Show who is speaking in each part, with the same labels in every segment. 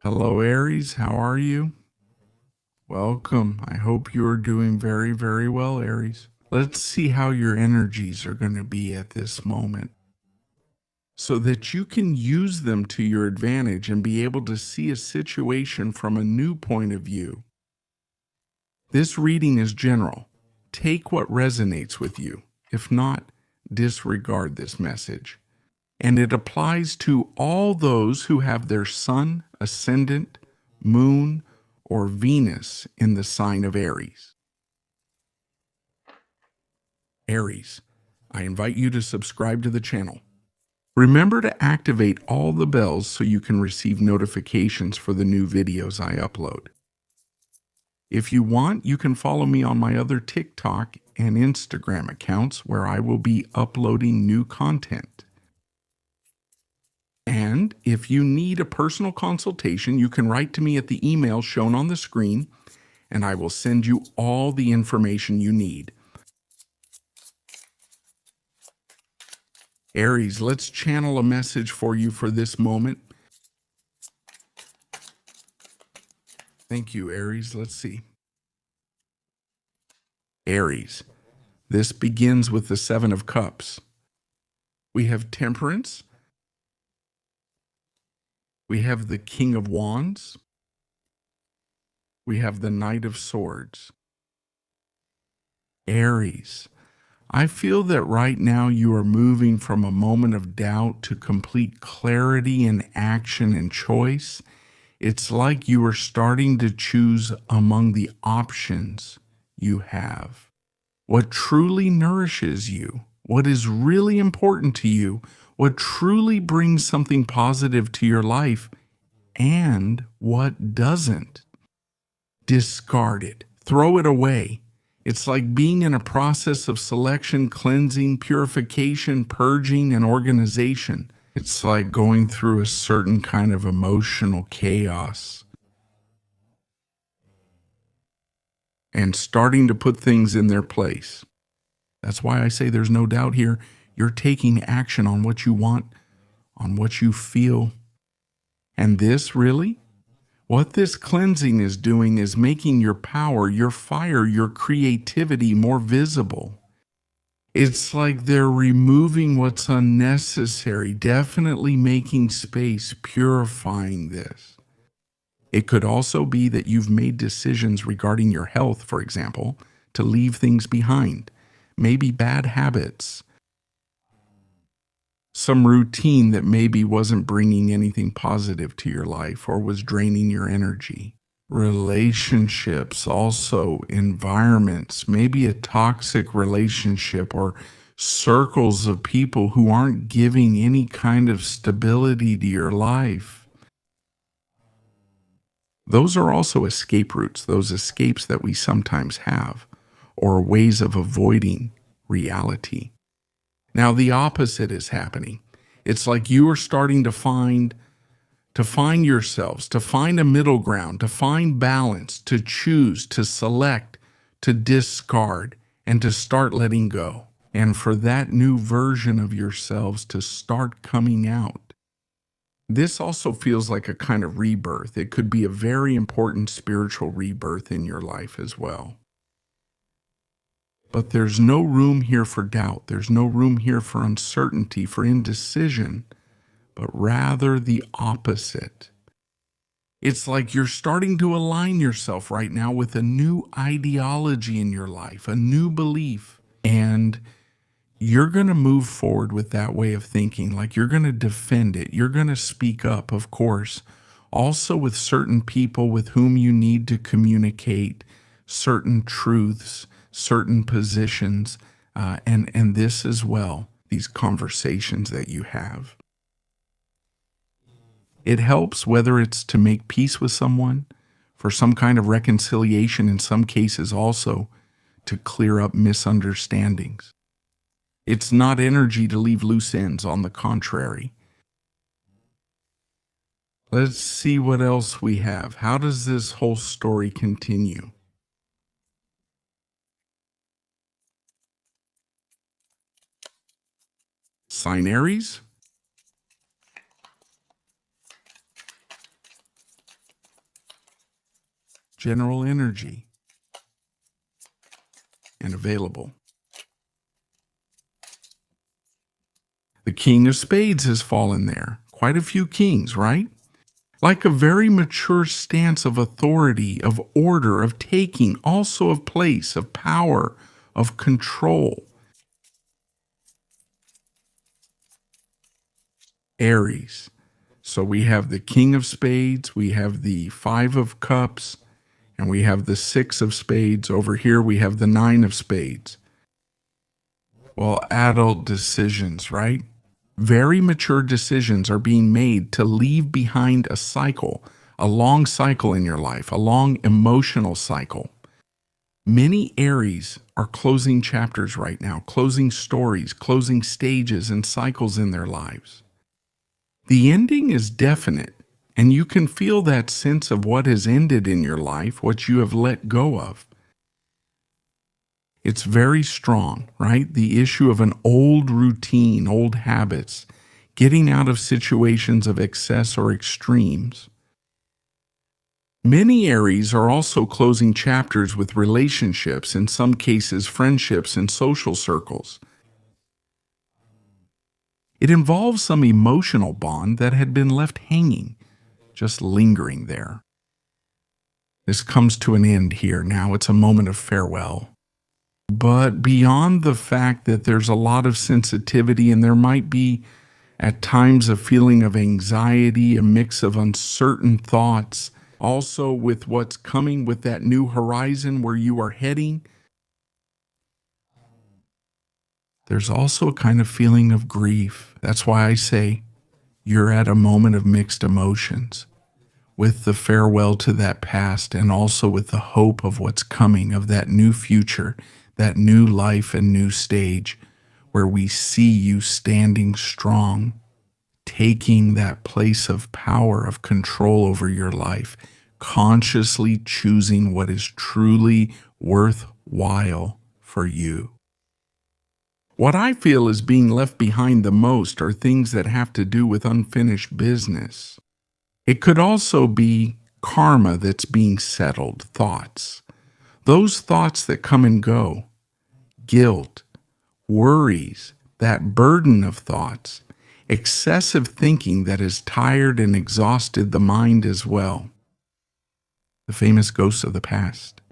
Speaker 1: Hello, Aries. How are you? Welcome. I hope you are doing very, very well, Aries. Let's see how your energies are going to be at this moment so that you can use them to your advantage and be able to see a situation from a new point of view. This reading is general. Take what resonates with you. If not, disregard this message. And it applies to all those who have their sun, ascendant, moon, or Venus in the sign of Aries. Aries, I invite you to subscribe to the channel. Remember to activate all the bells so you can receive notifications for the new videos I upload. If you want, you can follow me on my other TikTok and Instagram accounts where I will be uploading new content. And if you need a personal consultation, you can write to me at the email shown on the screen, and I will send you all the information you need. Aries, let's channel a message for you for this moment. Thank you, Aries. Let's see. Aries, this begins with the Seven of Cups. We have Temperance. We have the King of Wands. We have the Knight of Swords. Aries, I feel that right now you are moving from a moment of doubt to complete clarity in action and choice. It's like you are starting to choose among the options you have. What truly nourishes you, what is really important to you, what truly brings something positive to your life, and what doesn't. Discard it, throw it away. It's like being in a process of selection, cleansing, purification, purging, and organization. It's like going through a certain kind of emotional chaos and starting to put things in their place. That's why I say there's no doubt here. You're taking action on what you want, on what you feel. And this really, what this cleansing is doing is making your power, your fire, your creativity more visible. It's like they're removing what's unnecessary, definitely making space, purifying this. It could also be that you've made decisions regarding your health, for example, to leave things behind, maybe bad habits, some routine that maybe wasn't bringing anything positive to your life or was draining your energy. Relationships, also environments, maybe a toxic relationship or circles of people who aren't giving any kind of stability to your life. Those are also escape routes, those escapes that we sometimes have, or ways of avoiding reality. Now the opposite is happening. It's like you are starting to find yourselves, to find a middle ground, to find balance, to choose, to select, to discard, and to start letting go. And for that new version of yourselves to start coming out. This also feels like a kind of rebirth. It could be a very important spiritual rebirth in your life as well. But there's no room here for doubt. There's no room here for uncertainty, for indecision, but rather the opposite. It's like you're starting to align yourself right now with a new ideology in your life, a new belief, and you're going to move forward with that way of thinking, like you're going to defend it. You're going to speak up, of course, also with certain people with whom you need to communicate certain truths, certain positions, and this as well, these conversations that you have. It helps whether it's to make peace with someone, for some kind of reconciliation, in some cases also to clear up misunderstandings. It's not energy to leave loose ends, on the contrary. Let's see what else we have. How does this whole story continue? Sign Aries? general energy, and available. The King of Spades has fallen there. Quite a few kings, right? Like a very mature stance of authority, of order, of taking, also of place, of power, of control. Aries. So we have the King of Spades, we have the Five of Cups, and we have the Six of Spades. Over here we have the Nine of Spades. Well, adult decisions, right? Very mature decisions are being made to leave behind a cycle, a long cycle in your life, a long emotional cycle. Many Aries are closing chapters right now, closing stories, closing stages and cycles in their lives. The ending is definite, and you can feel that sense of what has ended in your life, what you have let go of. It's very strong, right? The issue of an old routine, old habits, getting out of situations of excess or extremes. Many Aries are also closing chapters with relationships, in some cases friendships and social circles. It involves some emotional bond that had been left hanging, just lingering there. This comes to an end here. Now it's a moment of farewell. But beyond the fact that there's a lot of sensitivity and there might be at times a feeling of anxiety, a mix of uncertain thoughts, also with what's coming with that new horizon where you are heading, there's also a kind of feeling of grief. That's why I say you're at a moment of mixed emotions, with the farewell to that past and also with the hope of what's coming, of that new future, that new life and new stage where we see you standing strong, taking that place of power, of control over your life, consciously choosing what is truly worthwhile for you. What I feel is being left behind the most are things that have to do with unfinished business. It could also be karma that's being settled, thoughts. Those thoughts that come and go, guilt, worries, that burden of thoughts, excessive thinking that has tired and exhausted the mind as well. The famous ghosts of the past.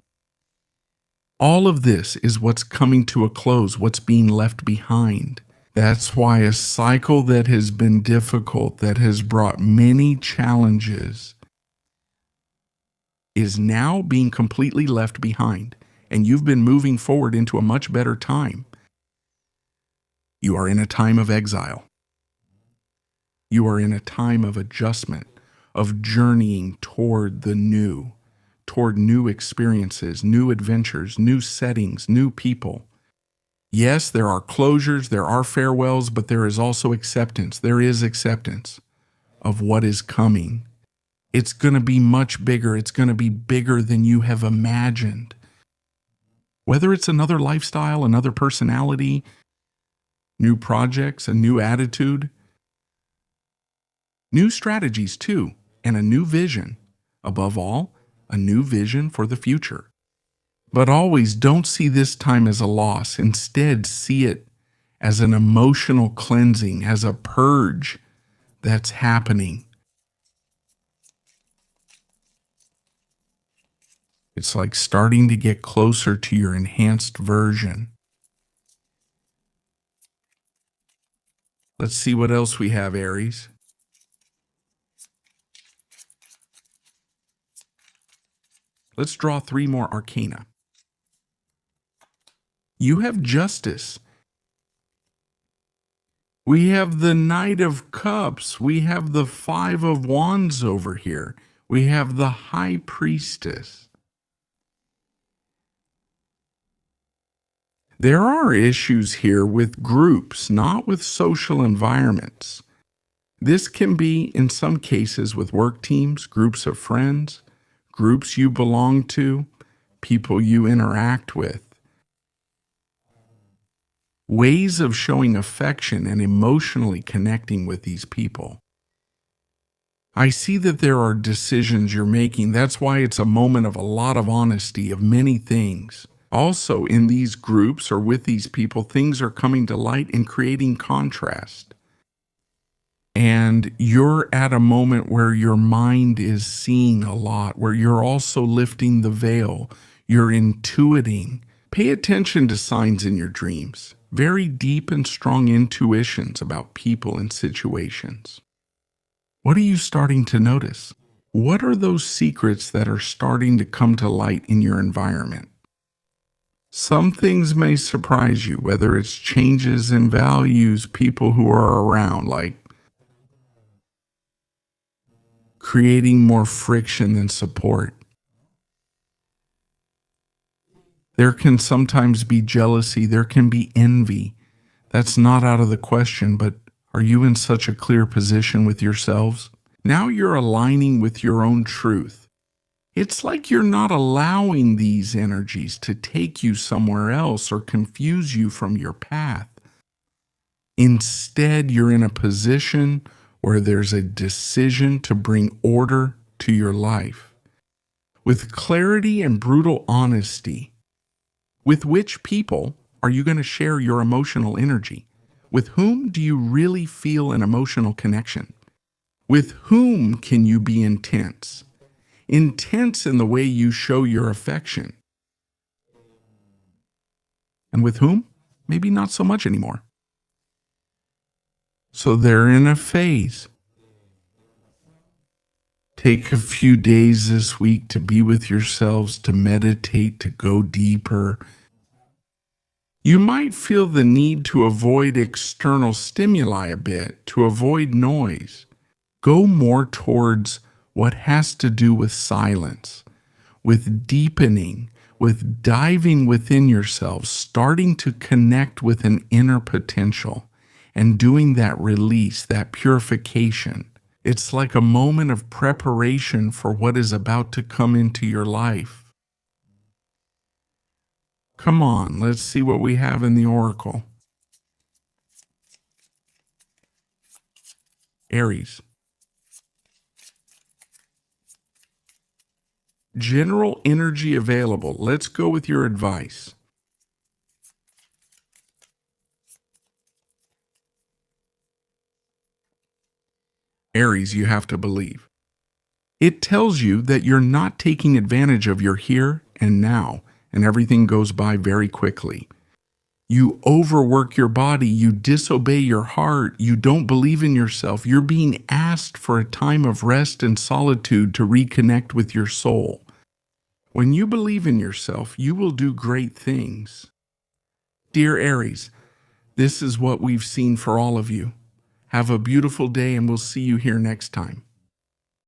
Speaker 1: All of this is what's coming to a close, what's being left behind. That's why a cycle that has been difficult, that has brought many challenges, is now being completely left behind, and you've been moving forward into a much better time. You are in a time of exile. You are in a time of adjustment, of journeying toward the new, toward new experiences, new adventures, new settings, new people. Yes, there are closures, there are farewells, but there is also acceptance. There is acceptance of what is coming. It's going to be much bigger. It's going to be bigger than you have imagined. Whether it's another lifestyle, another personality, new projects, a new attitude, new strategies too, and a new vision. Above all, a new vision for the future. But always don't see this time as a loss. Instead, see it as an emotional cleansing, as a purge that's happening. It's like starting to get closer to your enhanced version. Let's see what else we have, Aries. Let's draw 3 more arcana. You have justice. We have the Knight of Cups. We have the Five of Wands over here. We have the High Priestess. There are issues here with groups, not with social environments. This can be, in some cases, with work teams, groups of friends, groups you belong to, people you interact with. Ways of showing affection and emotionally connecting with these people. I see that there are decisions you're making. That's why it's a moment of a lot of honesty of many things. Also, in these groups or with these people, things are coming to light and creating contrast. And you're at a moment where your mind is seeing a lot, where you're also lifting the veil, you're intuiting. Pay attention to signs in your dreams, very deep and strong intuitions about people and situations. What are you starting to notice? What are those secrets that are starting to come to light in your environment? Some things may surprise you, whether it's changes in values, people who are around, like creating more friction than support. There can sometimes be jealousy, there can be envy. That's not out of the question, but are you in such a clear position with yourselves? Now you're aligning with your own truth. It's like you're not allowing these energies to take you somewhere else or confuse you from your path. Instead, you're in a position where there's a decision to bring order to your life. With clarity and brutal honesty, with which people are you going to share your emotional energy? With whom do you really feel an emotional connection? With whom can you be intense? Intense in the way you show your affection. And with whom? Maybe not so much anymore. So they're in a phase. Take a few days this week to be with yourselves, to meditate, to go deeper. You might feel the need to avoid external stimuli a bit, to avoid noise. Go more towards what has to do with silence, with deepening, with diving within yourselves, starting to connect with an inner potential, and doing that release, that purification. It's like a moment of preparation for what is about to come into your life. Come on, let's see what we have in the oracle. Aries. General energy available. Let's go with your advice. Aries, you have to believe. It tells you that you're not taking advantage of your here and now, and everything goes by very quickly. You overwork your body, you disobey your heart, you don't believe in yourself. You're being asked for a time of rest and solitude to reconnect with your soul. When you believe in yourself, you will do great things. Dear Aries, this is what we've seen for all of you. Have a beautiful day, and we'll see you here next time.